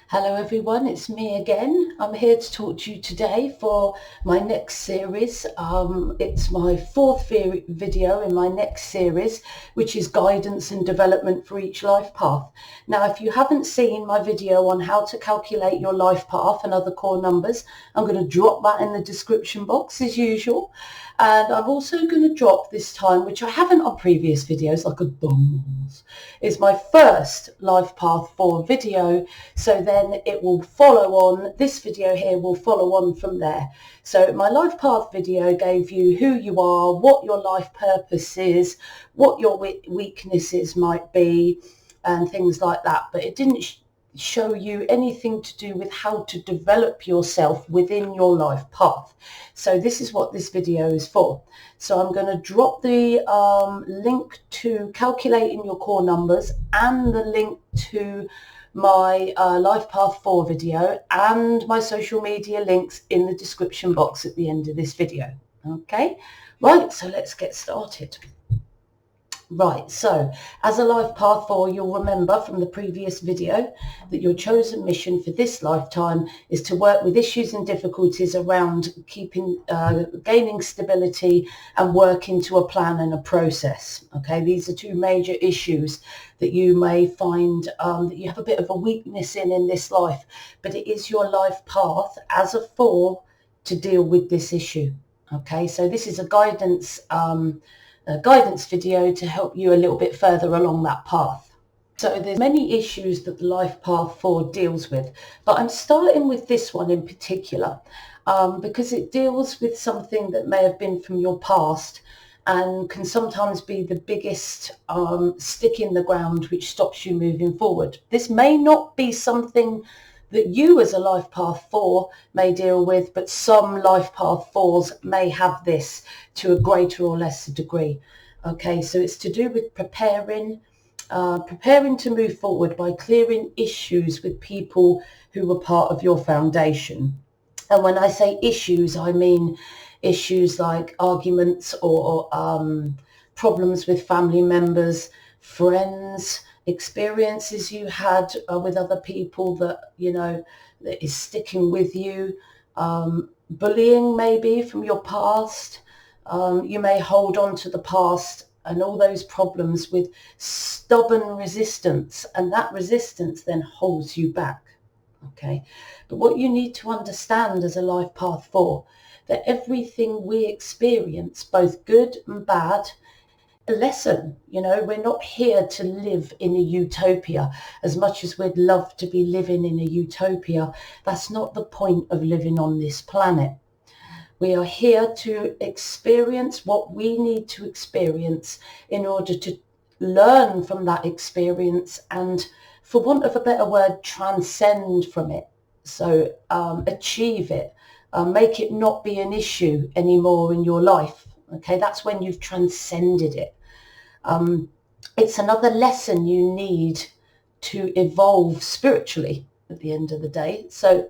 Hello everyone, it's me again. I'm here to talk to you today for my next series. It's my fourth video in my next series, which is guidance and development for each life path. Now, if you haven't seen my video on how to calculate your life path and other core numbers, I'm going to drop that in the description box as usual. And I'm also going to drop this time, which I haven't on previous videos, like a dumbass, is my first life path 4 video. So then it will follow on, this video here will follow on from there. So my life path video gave you who you are, what your life purpose is, what your weaknesses might be, and things like that. But it didn't show you anything to do with how to develop yourself within your life path. So this is what this video is for. So I'm going to drop the link to calculating your core numbers and the link to my life path 4 video and my social media links in the description box at the end of this video. Okay, right, so let's get started. Right, so as a life path 4, you'll remember from the previous video that your chosen mission for this lifetime is to work with issues and difficulties around gaining stability and working to a plan and a process. Okay, these are two major issues that you may find that you have a bit of a weakness in this life, but it is your life path as a 4 to deal with this issue. Okay, so this is a guidance video to help you a little bit further along that path. So there's many issues that the life path 4 deals with, but I'm starting with this one in particular because it deals with something that may have been from your past and can sometimes be the biggest stick in the ground which stops you moving forward. This may not be something that you as a life path 4 may deal with, but some life path 4s may have this to a greater or lesser degree. Okay, so it's to do with preparing to move forward by clearing issues with people who were part of your foundation. And when I say issues, I mean issues like arguments or problems with family members, friends, experiences you had with other people that, you know, that is sticking with you, bullying maybe from your past. You may hold on to the past and all those problems with stubborn resistance, and that resistance then holds you back. Okay, but what you need to understand as a life path 4, that everything we experience, both good and bad, a lesson. You know, we're not here to live in a utopia. As much as we'd love to be living in a utopia, that's not the point of living on this planet. We are here to experience what we need to experience in order to learn from that experience and, for want of a better word, transcend from it. So achieve it, make it not be an issue anymore in your life. Okay, that's when you've transcended it. It's another lesson you need to evolve spiritually at the end of the day. So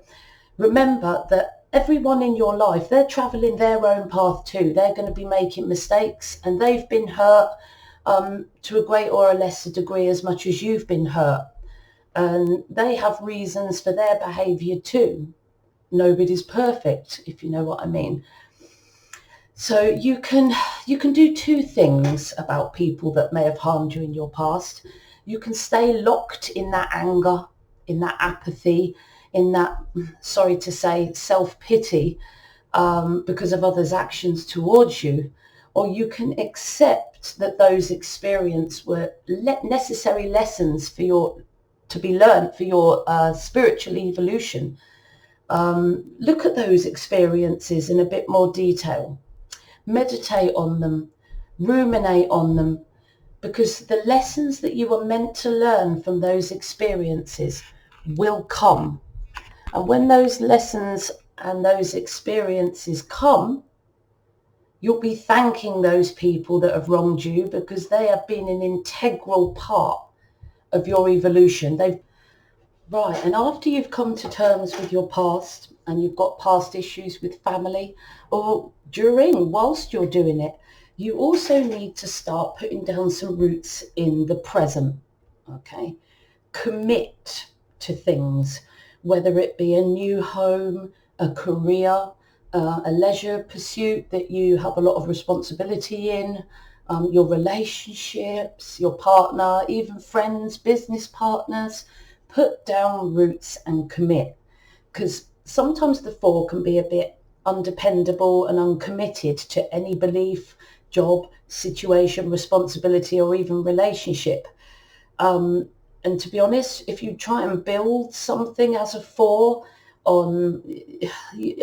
remember that everyone in your life, they're traveling their own path too. They're going to be making mistakes, and they've been hurt to a greater or a lesser degree as much as you've been hurt. And they have reasons for their behaviour too. Nobody's perfect, if you know what I mean. So you can do two things about people that may have harmed you in your past. You can stay locked in that anger, in that apathy, in that, sorry to say, self-pity because of others' actions towards you, or you can accept that those experiences were necessary lessons to be learned for your spiritual evolution. Look at those experiences in a bit more detail. Meditate on them, ruminate on them, because the lessons that you were meant to learn from those experiences will come. And when those lessons and those experiences come, you'll be thanking those people that have wronged you, because they have been an integral part of your evolution. Right, and after you've come to terms with your past and you've got past issues with family, or whilst you're doing it, you also need to start putting down some roots in the present. Okay, commit to things. whether it be a new home, a career, a leisure pursuit that you have a lot of responsibility in, your relationships, your partner, even friends, business partners. Put down roots and commit, because sometimes the 4 can be a bit undependable and uncommitted to any belief, job, situation, responsibility, or even relationship. And to be honest, if you try and build something as a 4 on,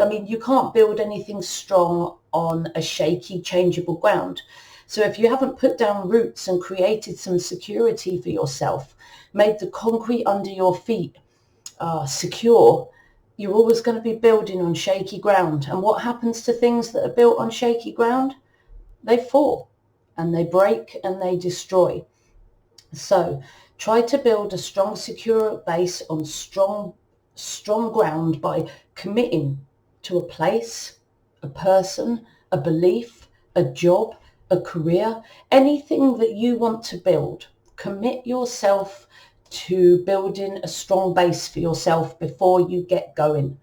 I mean, you can't build anything strong on a shaky, changeable ground. So if you haven't put down roots and created some security for yourself, made the concrete under your feet secure, you're always going to be building on shaky ground. And what happens to things that are built on shaky ground? They fall and they break and they destroy. So try to build a strong, secure base on strong ground by committing to a place, a person, a belief, a job, a career, anything that you want to build. Commit yourself to building a strong base for yourself before you get going.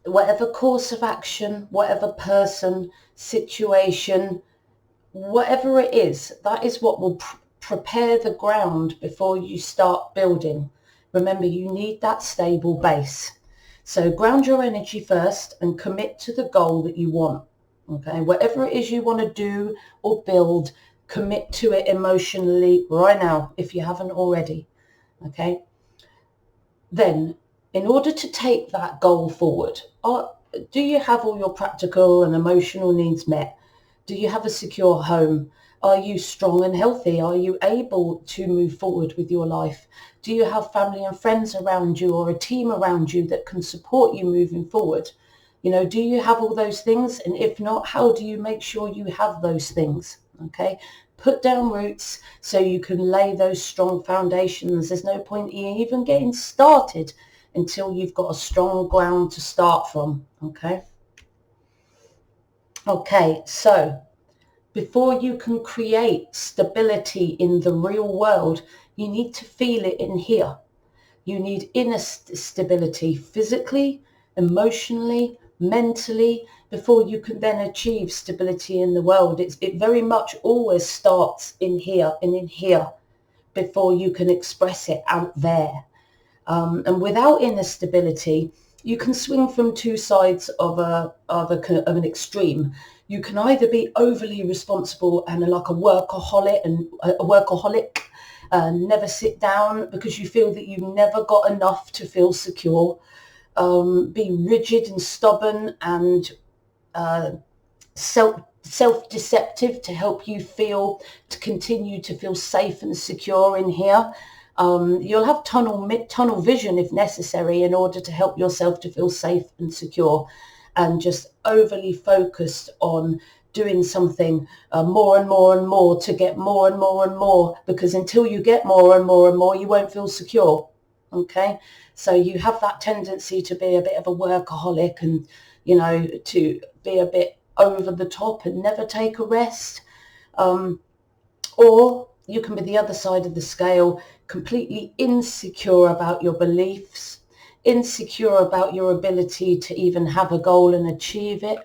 Whatever course of action, whatever person, situation, whatever it is, that is what will prepare the ground before you start building. Remember, you need that stable base. So ground your energy first and commit to the goal that you want. Okay, whatever it is you want to do or build, commit to it emotionally right now if you haven't already. Okay, then in order to take that goal forward, do you have all your practical and emotional needs met? Do you have a secure home? Are you strong and healthy? Are you able to move forward with your life? Do you have family and friends around you or a team around you that can support you moving forward? You know, do you have all those things? And if not, how do you make sure you have those things? Okay, put down roots so you can lay those strong foundations. There's no point in even getting started until you've got a strong ground to start from. Okay, so before you can create stability in the real world, you need to feel it in here. You need inner stability physically, emotionally, mentally, before you can then achieve stability in the world. It very much always starts in here and in here before you can express it out there. And without inner stability, you can swing from two sides of an extreme. You can either be overly responsible and like a workaholic, never sit down because you feel that you've never got enough to feel secure, be rigid and stubborn and self-deceptive to help you to continue to feel safe and secure in here. You'll have tunnel vision if necessary in order to help yourself to feel safe and secure, and just overly focused on doing something more and more and more to get more and more and more, because until you get more and more and more, you won't feel secure. Okay, so you have that tendency to be a bit of a workaholic and, you know, to be a bit over the top and never take a rest. Or you can be the other side of the scale, completely insecure about your beliefs, insecure about your ability to even have a goal and achieve it.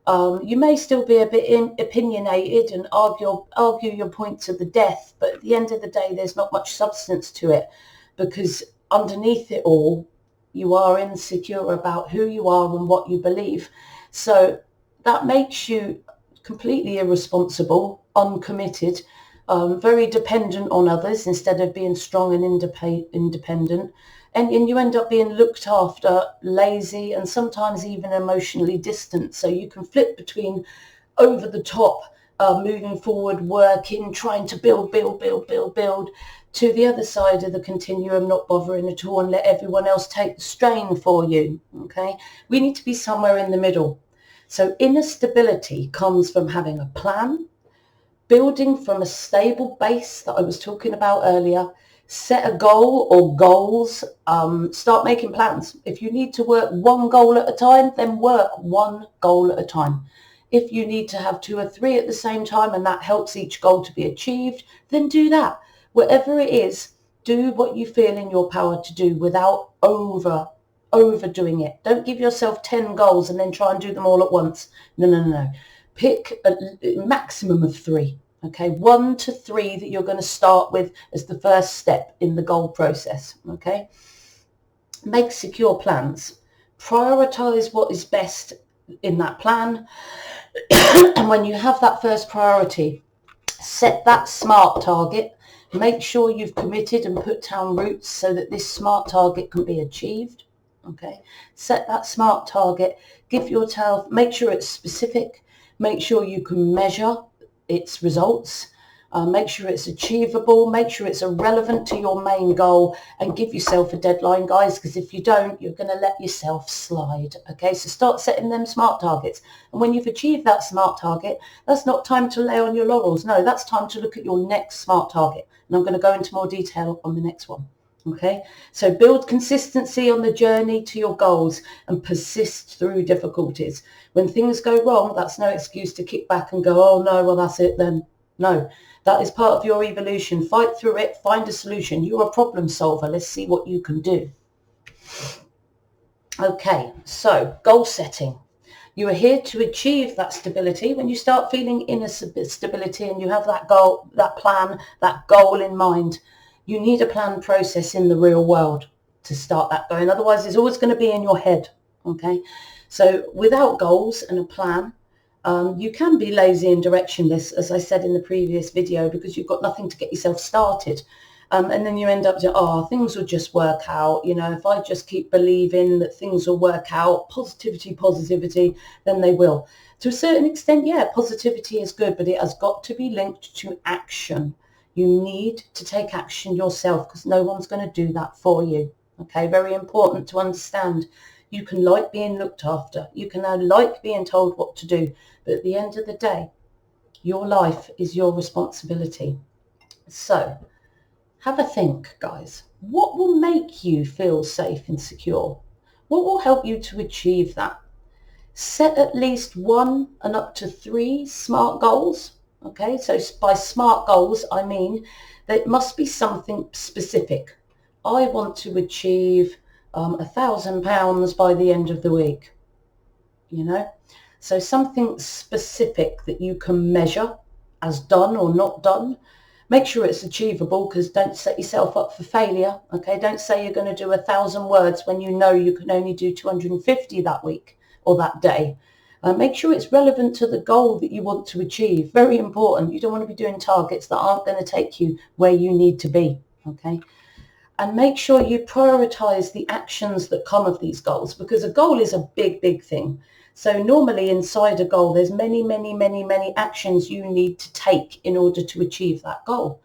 You may still be a bit opinionated and argue your point to the death, but at the end of the day, there's not much substance to it, because underneath it all, you are insecure about who you are and what you believe. So that makes you completely irresponsible, uncommitted, very dependent on others instead of being strong and independent. And you end up being looked after, lazy, and sometimes even emotionally distant. So you can flip between over the top, moving forward, working, trying to build, to the other side of the continuum, not bothering at all and let everyone else take the strain for you. Okay, we need to be somewhere in the middle. So inner stability comes from having a plan, building from a stable base that I was talking about earlier. Set a goal or goals, start making plans. If you need to work one goal at a time, then work one goal at a time. If you need to have 2 or 3 at the same time and that helps each goal to be achieved, then do that. Whatever it is, Do what you feel in your power to do without overdoing it. Don't give yourself 10 goals and then try and do them all at once. No. Pick a maximum of 3. Okay, 1 to 3 that you're going to start with as the first step in the goal process. Okay, make secure plans. Prioritize what is best in that plan. And when you have that first priority, set that SMART target. Make sure you've committed and put down routes so that this SMART target can be achieved. Okay, set that SMART target. Give yourself, make sure it's specific. Make sure you can measure its results. Make sure it's achievable. Make sure it's relevant to your main goal, and give yourself a deadline, guys, because if you don't, you're going to let yourself slide. Okay, so start setting them SMART targets. And when you've achieved that SMART target, that's not time to lay on your laurels. No, that's time to look at your next SMART target. And I'm going to go into more detail on the next one. Okay, so build consistency on the journey to your goals and persist through difficulties. When things go wrong, that's no excuse to kick back and go, oh no, well that's it then. No, that is part of your evolution. Fight through it, find a solution. You're a problem solver. Let's see what you can do. Okay, so goal setting. You are here to achieve that stability. When you start feeling inner stability and you have that goal, that plan, that goal in mind, you need a planned process in the real world to start that going. Otherwise, it's always going to be in your head. Okay, so without goals and a plan, you can be lazy and directionless, as I said in the previous video, because you've got nothing to get yourself started. And then you end up to, oh, things will just work out. You know, if I just keep believing that things will work out, positivity, then they will. To a certain extent, yeah, positivity is good, but it has got to be linked to action. You need to take action yourself, because no one's going to do that for you. Okay, very important to understand. You can like being looked after. You can like being told what to do. But at the end of the day, your life is your responsibility. So have a think, guys. What will make you feel safe and secure? What will help you to achieve that? Set at least 1 and up to 3 SMART goals. Okay, so by SMART goals, I mean that it must be something specific. I want to achieve £1,000 by the end of the week, you know. So something specific that you can measure as done or not done. Make sure it's achievable, because don't set yourself up for failure. Okay, don't say you're going to do 1,000 words when you know you can only do 250 that week or that day. Make sure it's relevant to the goal that you want to achieve. Very important. You don't want to be doing targets that aren't going to take you where you need to be. Okay. And make sure you prioritize the actions that come of these goals, because a goal is a big thing. So normally inside a goal, there's many actions you need to take in order to achieve that goal.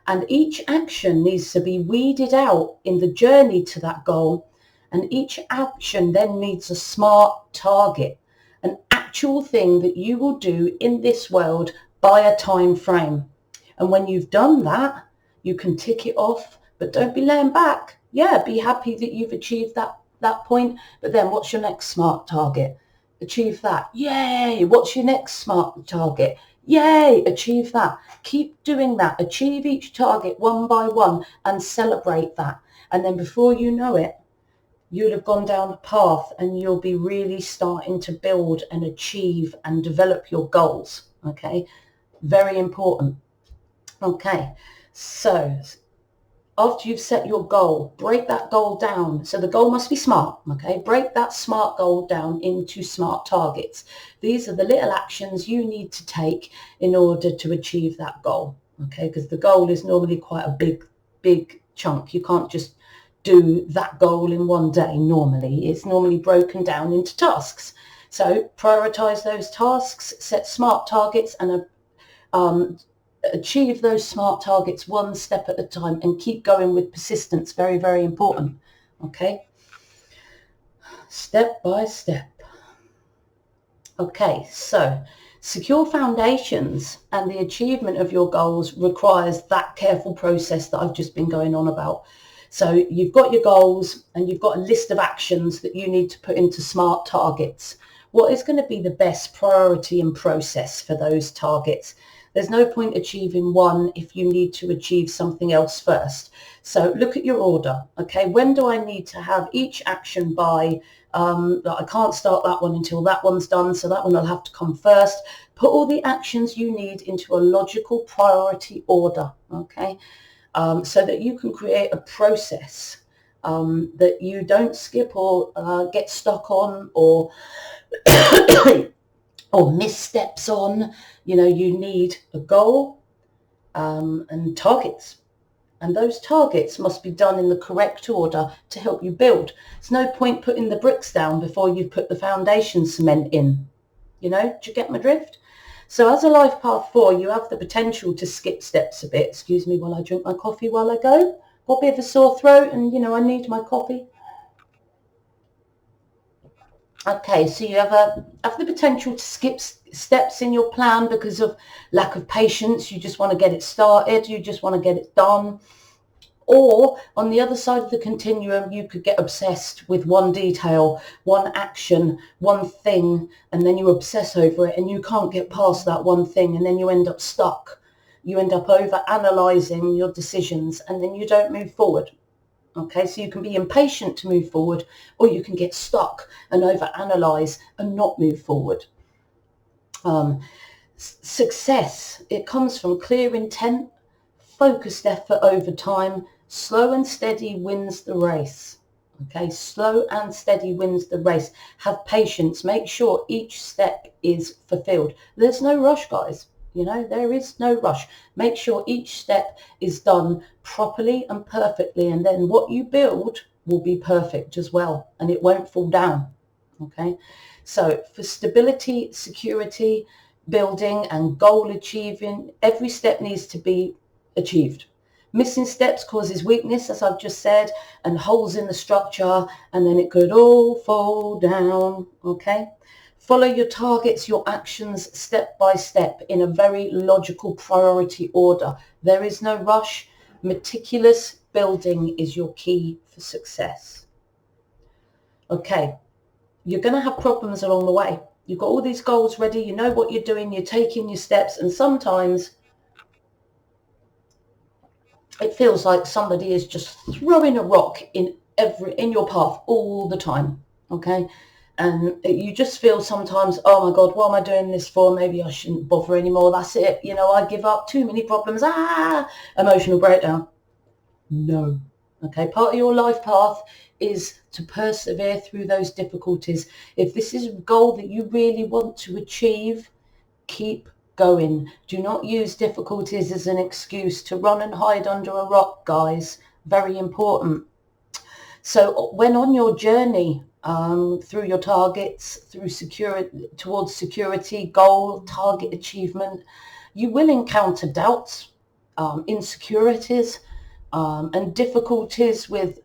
And each action needs to be weeded out in the journey to that goal. And each action then needs a SMART target, an actual thing that you will do in this world by a time frame. And when you've done that, you can tick it off, but don't be laying back. Yeah, be happy that you've achieved that point. But then what's your next SMART target? Achieve that. Yay. What's your next SMART target? Yay. Achieve that. Keep doing that. Achieve each target one by one and celebrate that. And then before you know it, you'll have gone down the path and you'll be really starting to build and achieve and develop your goals. Okay, very important. Okay, so after you've set your goal, break that goal down. So the goal must be SMART. Okay, break that SMART goal down into SMART targets. These are the little actions you need to take in order to achieve that goal. Okay, because the goal is normally quite a big chunk. You can't just do that goal in one day. Normally it's normally broken down into tasks. So prioritize those tasks, set SMART targets, and achieve those SMART targets one step at a time, and keep going with persistence. Very important. Okay, step by step. Okay, so secure foundations and the achievement of your goals requires that careful process that I've just been going on about. So you've got your goals and you've got a list of actions that you need to put into SMART targets. What is going to be the best priority and process for those targets? There's no point achieving one if you need to achieve something else first. So look at your order. Okay, when do I need to have each action by? I can't start that one until that one's done, so that one will have to come first. Put all the actions you need into a logical priority order, okay, so that you can create a process that you don't skip or get stuck on or or missteps on. You know, you need a goal and targets. And those targets must be done in the correct order to help you build. There's no point putting the bricks down before you've put the foundation cement in. You know, do you get my drift? So as a life path 4, you have the potential to skip steps a bit. Excuse me while I drink my coffee while I go. Got a bit of a sore throat and, you know, I need my coffee. Okay, so you have the potential to skip steps in your plan because of lack of patience. You just want to get it started. You just want to get it done. Or on the other side of the continuum, you could get obsessed with one detail, one action, one thing, and then you obsess over it and you can't get past that one thing, and then you end up stuck. You end up over analysing your decisions and then you don't move forward. Okay, so you can be impatient to move forward, or you can get stuck and overanalyze and not move forward. Success, it comes from clear intent, focused effort over time. Slow and steady wins the race. Okay, slow and steady wins the race. Have patience. Make sure each step is fulfilled. There's no rush, guys. You know, there is no rush. Make sure each step is done properly and perfectly, and then what you build will be perfect as well, and it won't fall down. Okay, so for stability, security, building and goal achieving, every step needs to be achieved. Missing steps causes weakness, as I've just said, and holes in the structure, and then it could all fall down. Okay, follow your targets, your actions step by step in a very logical priority order. There is no rush. Meticulous building is your key for success. Okay, you're going to have problems along the way. You've got all these goals ready. You know what you're doing. You're taking your steps, and sometimes it feels like somebody is just throwing a rock in your path all the time. Okay. And you just feel sometimes, oh my God, what am I doing this for? Maybe I shouldn't bother anymore. That's it. You know, I give up. Too many problems. Emotional breakdown. No. Okay. Part of your life path is to persevere through those difficulties. If this is a goal that you really want to achieve, keep going. Do not use difficulties as an excuse to run and hide under a rock, guys. Very important. So when on your journey, through your targets, towards security, goal, target achievement, you will encounter doubts, insecurities, and difficulties with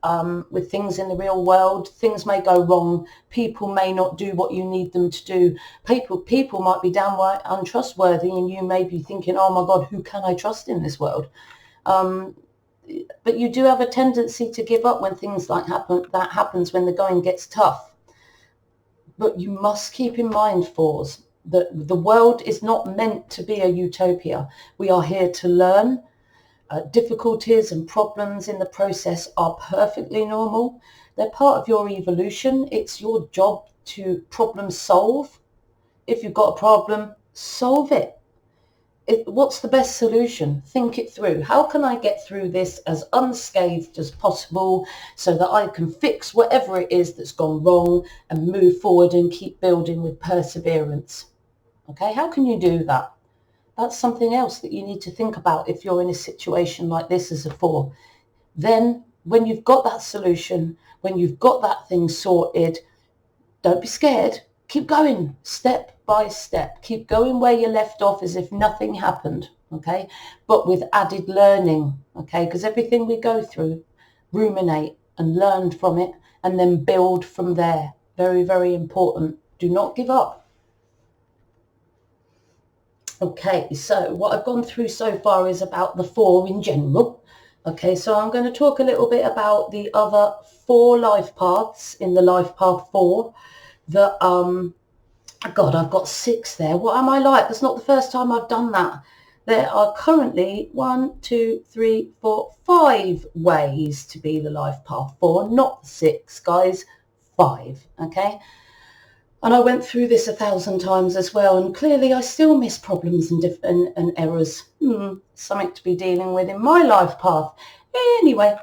things in the real world. Things may go wrong. People may not do what you need them to do. People might be downright untrustworthy, and you may be thinking, oh my God, who can I trust in this world? But you do have a tendency to give up when things like that happens when the going gets tough. But you must keep in mind, fours, that the world is not meant to be a utopia. We are here to learn. Difficulties and problems in the process are perfectly normal. They're part of your evolution. It's your job to problem solve. If you've got a problem, solve it. What's the best solution? Think it through. How can I get through this as unscathed as possible so that I can fix whatever it is that's gone wrong and move forward and keep building with perseverance? Okay, how can you do that? That's something else that you need to think about if you're in a situation like this as a 4. Then when you've got that solution, when you've got that thing sorted, don't be scared. Keep going step by step. Keep going where you left off as if nothing happened, okay? But with added learning, okay? Because everything we go through, ruminate and learn from it and then build from there. Very, very important. Do not give up. Okay, so what I've gone through so far is about the 4 in general. Okay, so I'm going to talk a little bit about the other 4 life paths in the life path 4 that, God, I've got 6 there. What am I like? That's not the first time I've done that. there are currently 5 ways to be the life path 4, not 6, guys, 5, okay? And I went through this 1,000 times as well, and clearly I still miss problems and errors. Something to be dealing with in my life path. Anyway,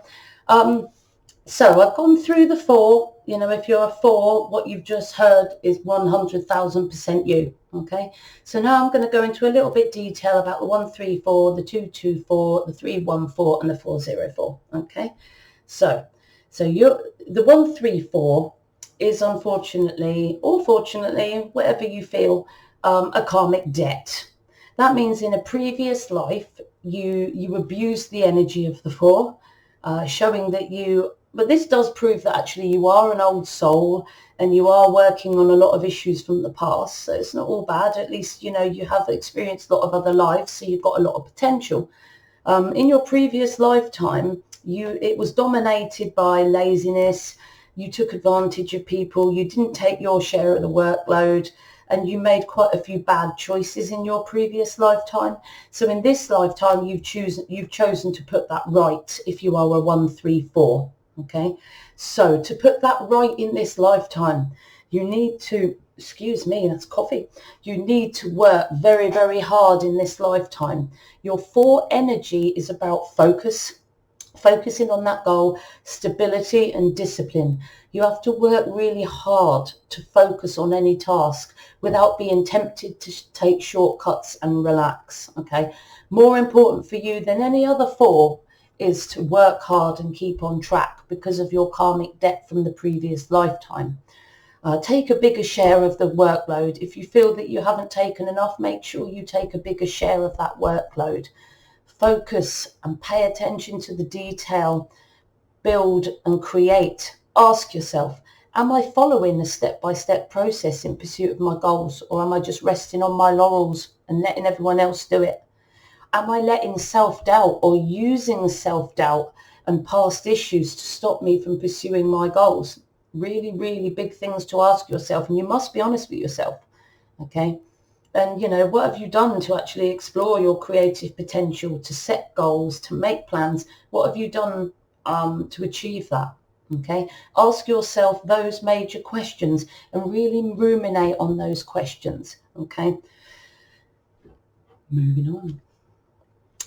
so I've gone through the 4. You know, if you're a 4, what you've just heard is 100,000% you. Okay, so now I'm going to go into a little bit detail about the 134, the 224, the 314, and the 404. Okay, so you're the 134 is unfortunately, or fortunately, whatever you feel, a karmic debt. That means in a previous life, you abused the energy of the 4, showing that but this does prove that actually you are an old soul and you are working on a lot of issues from the past. So it's not all bad. At least, you know, you have experienced a lot of other lives, so you've got a lot of potential. In your previous lifetime, it was dominated by laziness. You took advantage of people, you didn't take your share of the workload, and you made quite a few bad choices in your previous lifetime. So in this lifetime, you've chosen to put that right if you are a 134, okay? So to put that right in this lifetime, you need to, excuse me, that's coffee. You need to work very, very hard in this lifetime. Your 4 energy is about focusing on that goal, stability and discipline. You have to work really hard to focus on any task without being tempted to take shortcuts and relax, okay? More important for you than any other 4 is to work hard and keep on track because of your karmic debt from the previous lifetime. Take a bigger share of the workload. If you feel that you haven't taken enough, make sure you take a bigger share of that workload. Focus and pay attention to the detail. Build and create. Ask yourself, am I following a step-by-step process in pursuit of my goals, or am I just resting on my laurels and letting everyone else do it? Am I letting self-doubt or using self-doubt and past issues to stop me from pursuing my goals? Really, really big things to ask yourself, and you must be honest with yourself, okay? And, you know, what have you done to actually explore your creative potential, to set goals, to make plans? What have you done to achieve that? Okay, ask yourself those major questions and really ruminate on those questions. Okay, moving on.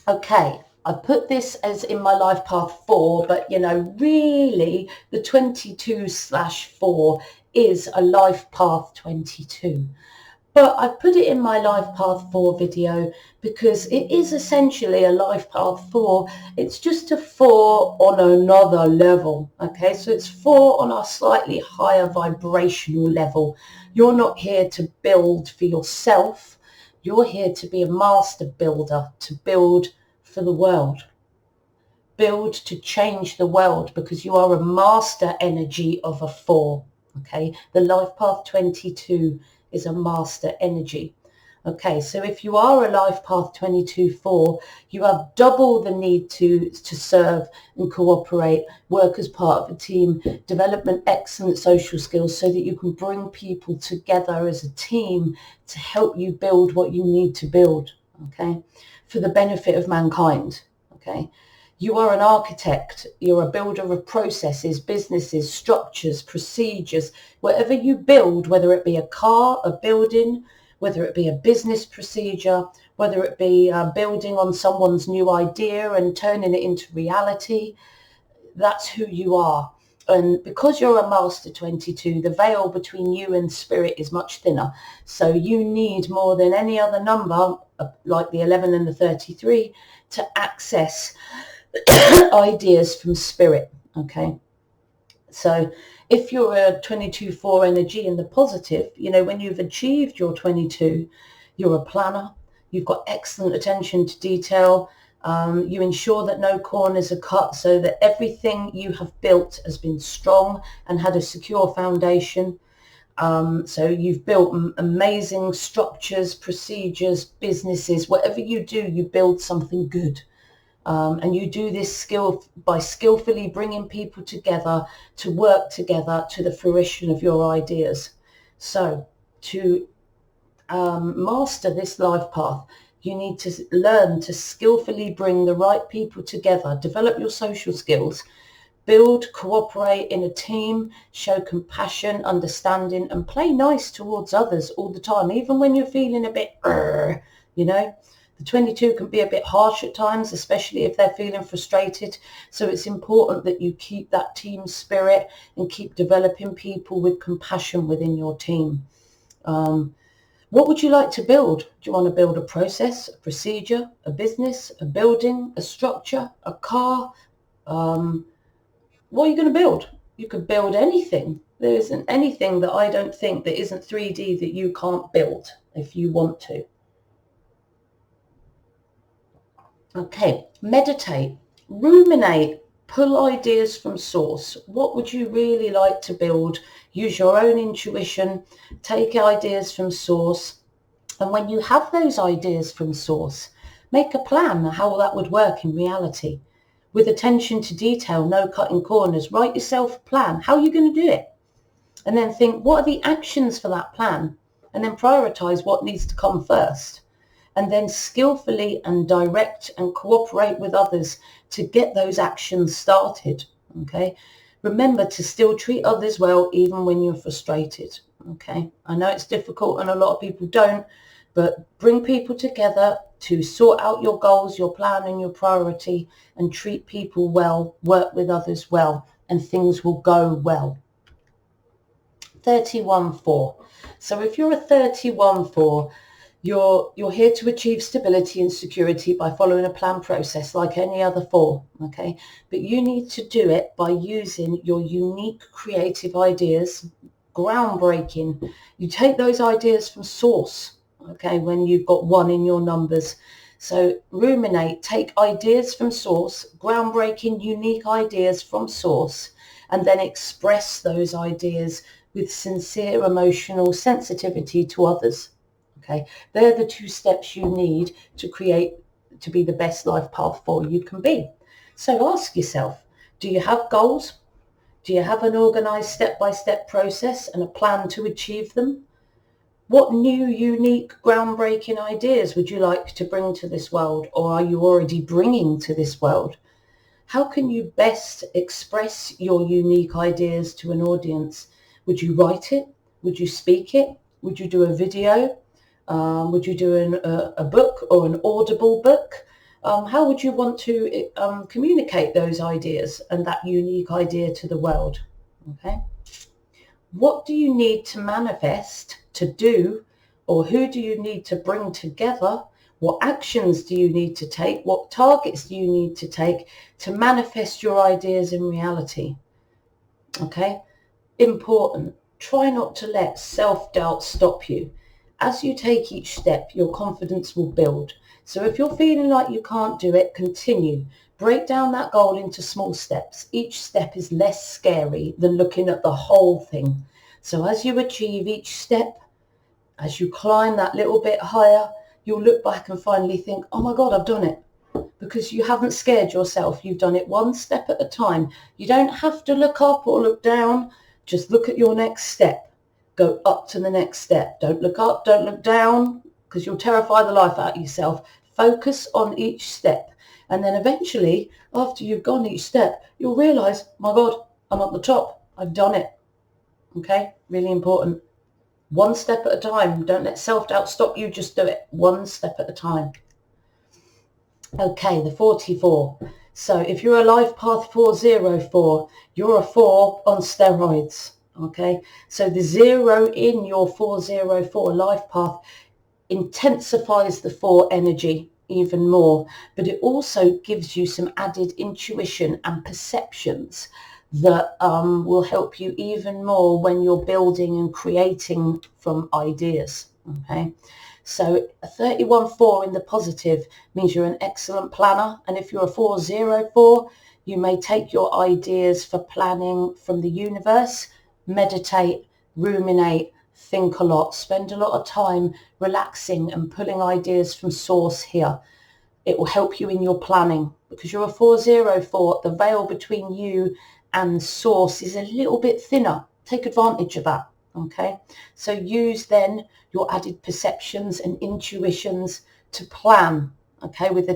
Okay, I put this as in my life path 4, but, you know, really the 22/4 is a life path 22. But I put it in my life path 4 video because it is essentially a life path 4. It's just a 4 on another level. Okay, so it's 4 on a slightly higher vibrational level. You're not here to build for yourself. You're here to be a master builder, to build for the world. Build to change the world because you are a master energy of a 4. Okay, the life path 22 is a master energy. Okay, so if you are a life path 22/4, you have double the need to serve and cooperate, work as part of a team, development excellent social skills so that you can bring people together as a team to help you build what you need to build, okay, for the benefit of mankind, okay. You are an architect, you're a builder of processes, businesses, structures, procedures. Whatever you build, whether it be a car, a building, whether it be a business procedure, whether it be building on someone's new idea and turning it into reality, that's who you are. And because you're a master 22, the veil between you and spirit is much thinner. So you need more than any other number, like the 11 and the 33, to access ideas from spirit. Okay, so if you're a 22/4 energy in the positive, you know, when you've achieved your 22, you're a planner, you've got excellent attention to detail, you ensure that no corners are cut so that everything you have built has been strong and had a secure foundation. So you've built amazing structures, procedures, businesses. Whatever you do, you build something good. And you do this by skillfully bringing people together to work together to the fruition of your ideas. So to master this life path, You need to learn to skillfully bring the right people together, develop your social skills, build, cooperate in a team, show compassion, understanding, and play nice towards others all the time, even when you're feeling a bit, you know. The 22 can be a bit harsh at times, especially if they're feeling frustrated. So it's important that you keep that team spirit and keep developing people with compassion within your team. What would you like to build? Do you want to build a process, a procedure, a business, a building, a structure, a car? What are you going to build? You could build anything. There isn't anything that I don't think that isn't 3D that you can't build if you want to. Okay, meditate, ruminate, pull ideas from source. What would you really like to build? Use your own intuition, take ideas from source. And when you have those ideas from source, make a plan how that would work in reality. With attention to detail, no cutting corners. Write yourself a plan. How are you going to do it? And then think, what are the actions for that plan? And then prioritize what needs to come first. And then skillfully and direct and cooperate with others to get those actions started. Okay. Remember to still treat others well, even when you're frustrated. Okay. I know it's difficult and a lot of people don't, but bring people together to sort out your goals, your plan and your priority, and treat people well, work with others well, and things will go well. 31-4. So if you're a 31-4, you're here to achieve stability and security by following a planned process like any other 4, okay? But you need to do it by using your unique creative ideas, groundbreaking. You take those ideas from source, okay, when you've got 1 in your numbers. So ruminate, take ideas from source, groundbreaking, unique ideas from source, and then express those ideas with sincere emotional sensitivity to others. Okay, they're the 2 steps you need to create, to be the best life path 4 you can be. So ask yourself, do you have goals? Do you have an organized step-by-step process and a plan to achieve them? What new, unique, groundbreaking ideas would you like to bring to this world, or are you already bringing to this world? How can you best express your unique ideas to an audience? Would you write it? Would you speak it? Would you do a video? Would you do a book or an audible book? How would you want to communicate those ideas and that unique idea to the world? Okay. What do you need to manifest, to do, or who do you need to bring together? What actions do you need to take? What targets do you need to take to manifest your ideas in reality? Okay. Important. Try not to let self-doubt stop you. As you take each step, your confidence will build. So if you're feeling like you can't do it, continue. Break down that goal into small steps. Each step is less scary than looking at the whole thing. So as you achieve each step, as you climb that little bit higher, you'll look back and finally think, oh my God, I've done it. Because you haven't scared yourself. You've done it one step at a time. You don't have to look up or look down. Just look at your next step. Go up to the next step. Don't look up, don't look down, because you'll terrify the life out of yourself. Focus on each step. And then eventually, after you've gone each step, you'll realize, my God, I'm at the top. I've done it. Okay? Really important. One step at a time. Don't let self-doubt stop you. Just do it. One step at a time. Okay, the 44. So if you're a life path 404, you're a 4 on steroids. Okay, so the 0 in your 404 life path intensifies the 4 energy even more, but it also gives you some added intuition and perceptions that will help you even more when you're building and creating from ideas. Okay, so a 31-4 in the positive means you're an excellent planner, and if you're a 404, you may take your ideas for planning from the universe. Meditate, ruminate, think a lot, spend a lot of time relaxing and pulling ideas from source here. It will help you in your planning because you're a 404. The veil between you and source is a little bit thinner. Take advantage of that. Okay, so use then your added perceptions and intuitions to plan, okay, with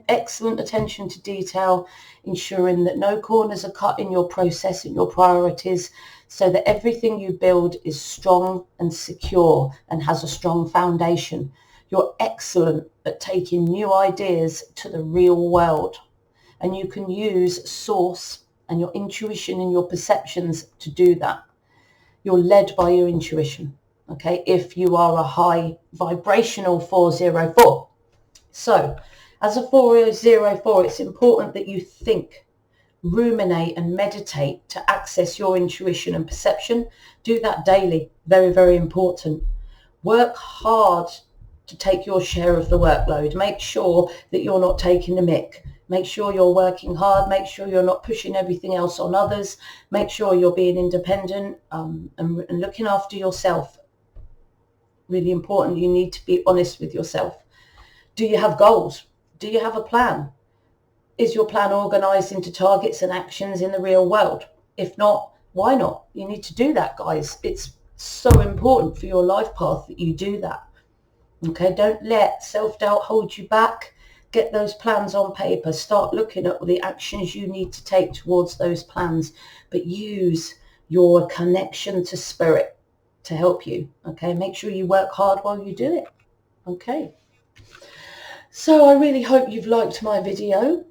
excellent attention to detail, ensuring that no corners are cut in your process and your priorities, so that everything you build is strong and secure and has a strong foundation. You're excellent at taking new ideas to the real world, and you can use source and your intuition and your perceptions to do that. You're led by your intuition, okay, if you are a high vibrational 404. So as a 404, it's important that you think, ruminate and meditate to access your intuition and perception. Do that daily. Very, very important. Work hard to take your share of the workload. Make sure that you're not taking the mick. Make sure you're working hard. Make sure you're not pushing everything else on others. Make sure you're being independent and looking after yourself. Really important. You need to be honest with yourself. Do you have goals? Do you have a plan? Is your plan organized into targets and actions in the real world? If not, why not? You need to do that, guys. It's so important for your life path that you do that. Okay, don't let self-doubt hold you back. Get those plans on paper. Start looking at the actions you need to take towards those plans, but use your connection to spirit to help you. Okay, make sure you work hard while you do it. Okay. So I really hope you've liked my video.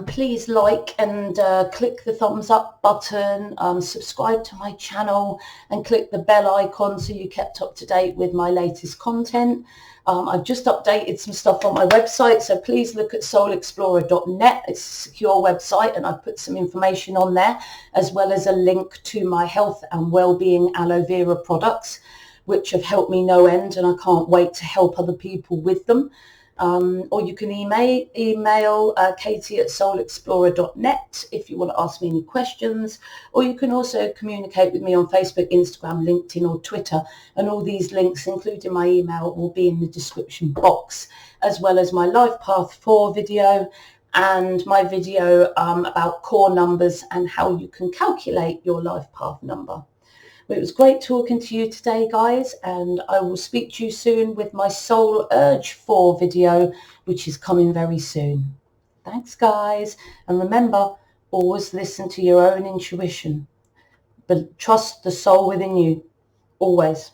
Please like and click the thumbs up button, subscribe to my channel and click the bell icon so you're kept up to date with my latest content. I've just updated some stuff on my website, so please look at soulexplorer.net. It's a secure website and I've put some information on there, as well as a link to my health and well-being aloe vera products, which have helped me no end, and I can't wait to help other people with them. Or you can email Katie at soulexplorer.net if you want to ask me any questions, or you can also communicate with me on Facebook, Instagram, LinkedIn or Twitter, and all these links, including my email, will be in the description box, as well as my Life Path 4 video and my video about core numbers and how you can calculate your life path number. It was great talking to you today, guys, and I will speak to you soon with my Soul Urge 4 video, which is coming very soon. Thanks, guys. And remember, always listen to your own intuition, but trust the soul within you, always.